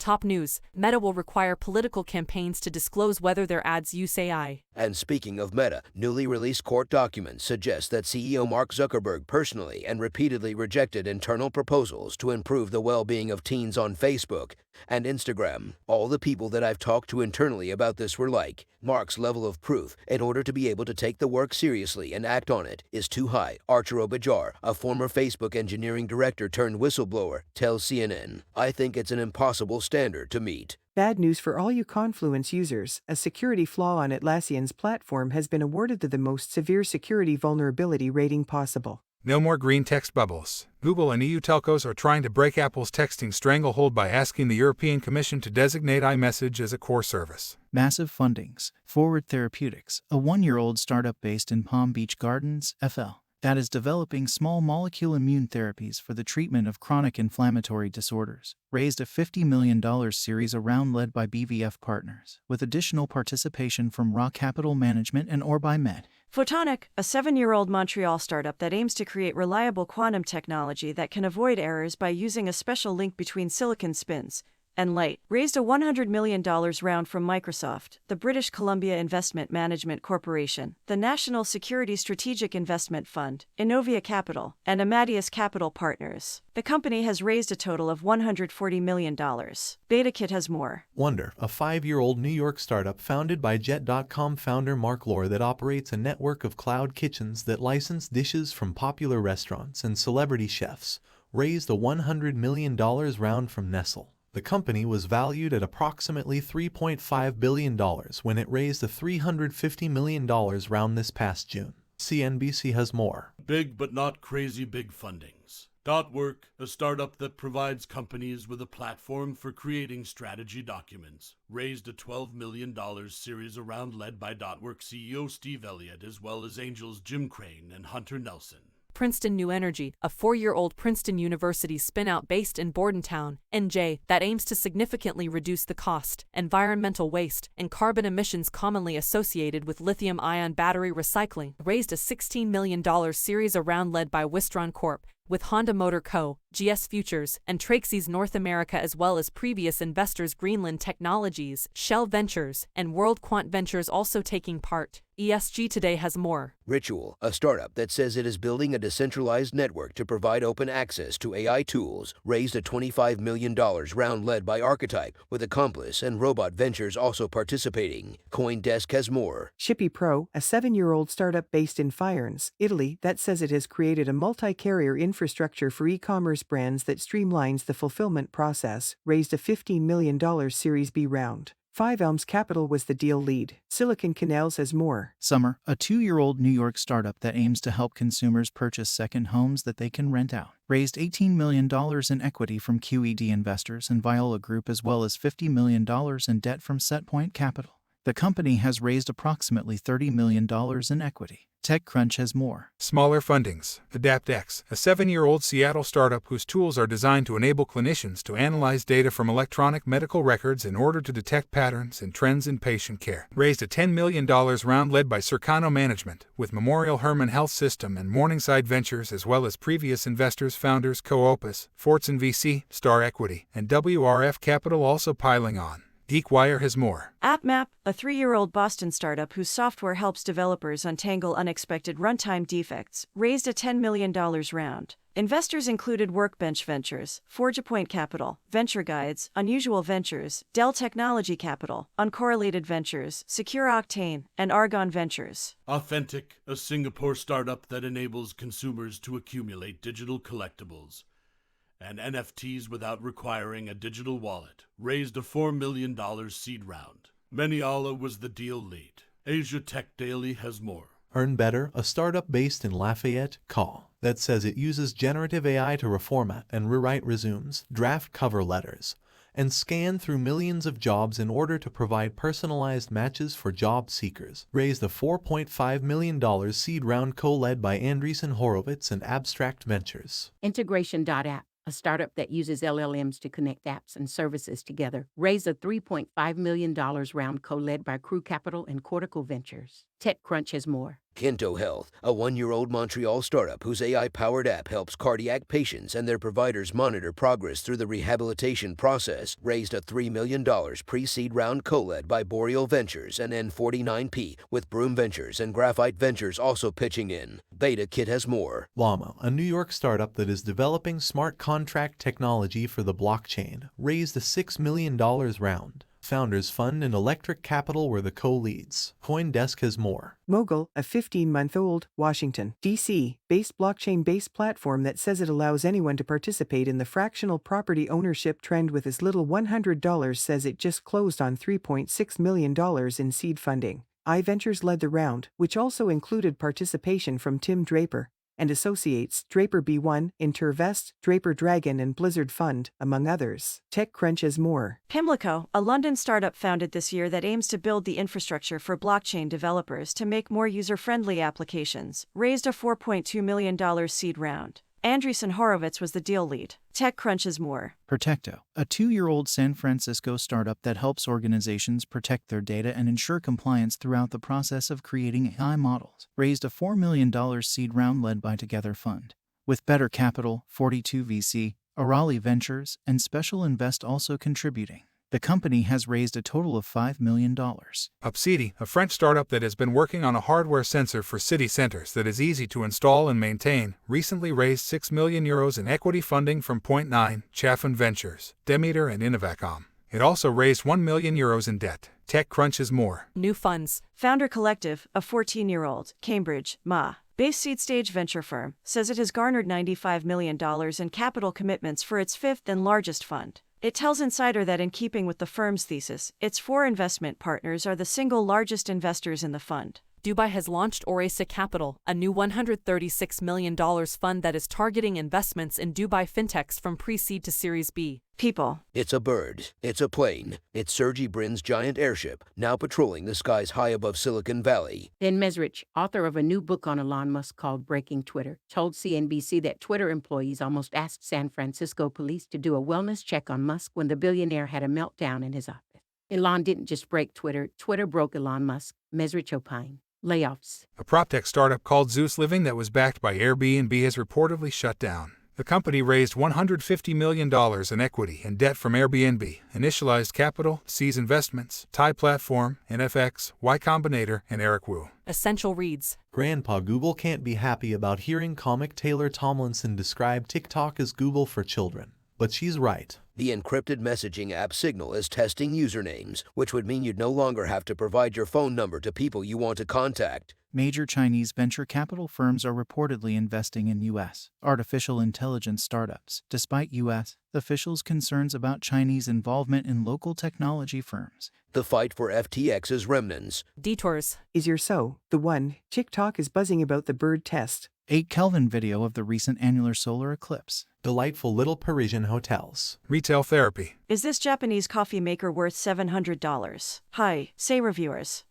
top news, Meta will require political campaigns to disclose whether their ads use AI. And speaking of Meta, newly released court documents suggest that CEO Mark Zuckerberg personally and repeatedly rejected internal proposals to improve the well-being of teens on Facebook and Instagram. All the people that I've talked to internally about this were like, Mark's level of proof in order to be able to take the work seriously and act on it is too high. Archer Obajar, a former Facebook engineering director turned whistleblower, tells CNN, I think it's an impossible standard to meet. Bad news for all you Confluence users. A security flaw on Atlassian's platform has been awarded the most severe security vulnerability rating possible. No more green text bubbles. Google and EU telcos are trying to break Apple's texting stranglehold by asking the European Commission to designate iMessage as a core service. Massive fundings. Forward Therapeutics, a 1-year-old startup based in Palm Beach Gardens, FL, that is developing small molecule immune therapies for the treatment of chronic inflammatory disorders, raised a $50 million Series A round led by BVF Partners, with additional participation from Raw Capital Management and OrbiMed. Photonic, a 7-year-old Montreal startup that aims to create reliable quantum technology that can avoid errors by using a special link between silicon spins and light, raised a $100 million round from Microsoft, the British Columbia Investment Management Corporation, the National Security Strategic Investment Fund, Innovia Capital, and Amadeus Capital Partners. The company has raised a total of $140 million. BetaKit has more. Wonder, a 5-year-old New York startup founded by Jet.com founder Mark Lohr that operates a network of cloud kitchens that license dishes from popular restaurants and celebrity chefs, raised a $100 million round from Nestle. The company was valued at approximately $3.5 billion when it raised a $350 million round this past June. CNBC has more. Big but not crazy big fundings. Work, a startup that provides companies with a platform for creating strategy documents, raised a $12 million Series A round led by Work CEO Steve Elliott as well as angels Jim Crane and Hunter Nelson. Princeton New Energy, a 4-year-old Princeton University spin-out based in Bordentown, NJ, that aims to significantly reduce the cost, environmental waste, and carbon emissions commonly associated with lithium-ion battery recycling, raised a $16 million Series A round led by Wistron Corp., with Honda Motor Co., GS Futures, and Traxys North America as well as previous investors Greenland Technologies, Shell Ventures, and World Quant Ventures also taking part. ESG Today has more. Ritual, a startup that says it is building a decentralized network to provide open access to AI tools, raised a $25 million round led by Archetype, with Accomplice and Robot Ventures also participating. CoinDesk has more. Shippy Pro, a 7-year-old startup based in Fiernes, Italy, that says it has created a multi-carrier infrastructure for e-commerce brands that streamlines the fulfillment process, raised a $15 million Series B round. 5 Elms Capital was the deal lead. Silicon Canals has more. Summer, a 2-year-old New York startup that aims to help consumers purchase second homes that they can rent out, raised $18 million in equity from QED investors and Viola Group as well as $50 million in debt from Setpoint Capital. The company has raised approximately $30 million in equity. TechCrunch has more. Smaller fundings. AdaptX, a 7-year-old Seattle startup whose tools are designed to enable clinicians to analyze data from electronic medical records in order to detect patterns and trends in patient care, raised a $10 million round led by Circano Management, with Memorial Hermann Health System and Morningside Ventures as well as previous investors founders Co-Opus, Fortson VC, Star Equity, and WRF Capital also piling on. GeekWire has more. AppMap, a 3-year-old Boston startup whose software helps developers untangle unexpected runtime defects, raised a $10 million round. Investors included Workbench Ventures, ForgePoint Capital, Venture Guides, Unusual Ventures, Dell Technology Capital, Uncorrelated Ventures, Secure Octane, and Argon Ventures. Authentic, a Singapore startup that enables consumers to accumulate digital collectibles and NFTs without requiring a digital wallet, raised a $4 million seed round. Maniala was the deal lead. Asia Tech Daily has more. Earn Better, a startup based in Lafayette, Call, that says it uses generative AI to reformat and rewrite resumes, draft cover letters, and scan through millions of jobs in order to provide personalized matches for job seekers, raised a $4.5 million seed round co-led by Andreessen Horowitz and Abstract Ventures. Integration.app, a startup that uses LLMs to connect apps and services together, raised a $3.5 million round co-led by Crew Capital and Cortical Ventures. TechCrunch has more. Kinto Health, a 1-year-old Montreal startup whose AI-powered app helps cardiac patients and their providers monitor progress through the rehabilitation process, raised a $3 million pre-seed round co-led by Boreal Ventures and N49P, with Broom Ventures and Graphite Ventures also pitching in. BetaKit has more. Llama, a New York startup that is developing smart contract technology for the blockchain, raised a $6 million round. Founders Fund and Electric Capital were the co-leads. CoinDesk has more. Mogul, a 15-month-old, Washington, D.C., based blockchain-based platform that says it allows anyone to participate in the fractional property ownership trend with as little $100, says it just closed on $3.6 million in seed funding. iVentures led the round, which also included participation from Tim Draper and Associates, Draper B1, Intervest, Draper Dragon and Blizzard Fund, among others. TechCrunch has more. Pimlico, a London startup founded this year that aims to build the infrastructure for blockchain developers to make more user-friendly applications, raised a $4.2 million seed round. Andreessen Horowitz was the deal lead. TechCrunch has more. Protecto, a 2-year-old San Francisco startup that helps organizations protect their data and ensure compliance throughout the process of creating AI models, raised a $4 million seed round led by Together Fund. With Better Capital, 42 VC, Arali Ventures, and Special Invest also contributing. The company has raised a total of $5 million. Upsidi, a French startup that has been working on a hardware sensor for city centers that is easy to install and maintain, recently raised €6 million in equity funding from Point9, Chaffin Ventures, Demeter and Innovacom. It also raised €1 million in debt. TechCrunch has more. New funds. Founder Collective, a 14-year-old, Cambridge, based seed-stage venture firm, says it has garnered $95 million in capital commitments for its fifth and largest fund. It tells Insider that in keeping with the firm's thesis, its 4 investment partners are the single largest investors in the fund. Dubai has launched Oresa Capital, a new $136 million fund that is targeting investments in Dubai fintechs from pre-seed to Series B. People. It's a bird. It's a plane. It's Sergey Brin's giant airship, now patrolling the skies high above Silicon Valley. Then Mesrich, author of a new book on Elon Musk called Breaking Twitter, told CNBC that Twitter employees almost asked San Francisco police to do a wellness check on Musk when the billionaire had a meltdown in his office. Elon didn't just break Twitter, Twitter broke Elon Musk, Mesrich opined. Layoffs. A proptech startup called Zeus Living that was backed by Airbnb has reportedly shut down. The company raised $150 million in equity and debt from Airbnb, Initialized Capital, Seas Investments, Thai Platform, NFX, Y Combinator, and Eric Wu. Essential reads. Grandpa Google can't be happy about hearing comic Taylor Tomlinson describe TikTok as Google for children. But she's right. The encrypted messaging app Signal is testing usernames, which would mean you'd no longer have to provide your phone number to people you want to contact. Major Chinese venture capital firms are reportedly investing in U.S. artificial intelligence startups, despite U.S. officials' concerns about Chinese involvement in local technology firms. The fight for FTX's remnants. Detours. Is your so the one? TikTok is buzzing about the bird test. 8 Kelvin video of the recent annular solar eclipse. Delightful little Parisian hotels. Retail therapy. Is this Japanese coffee maker worth $700? Hi, say reviewers.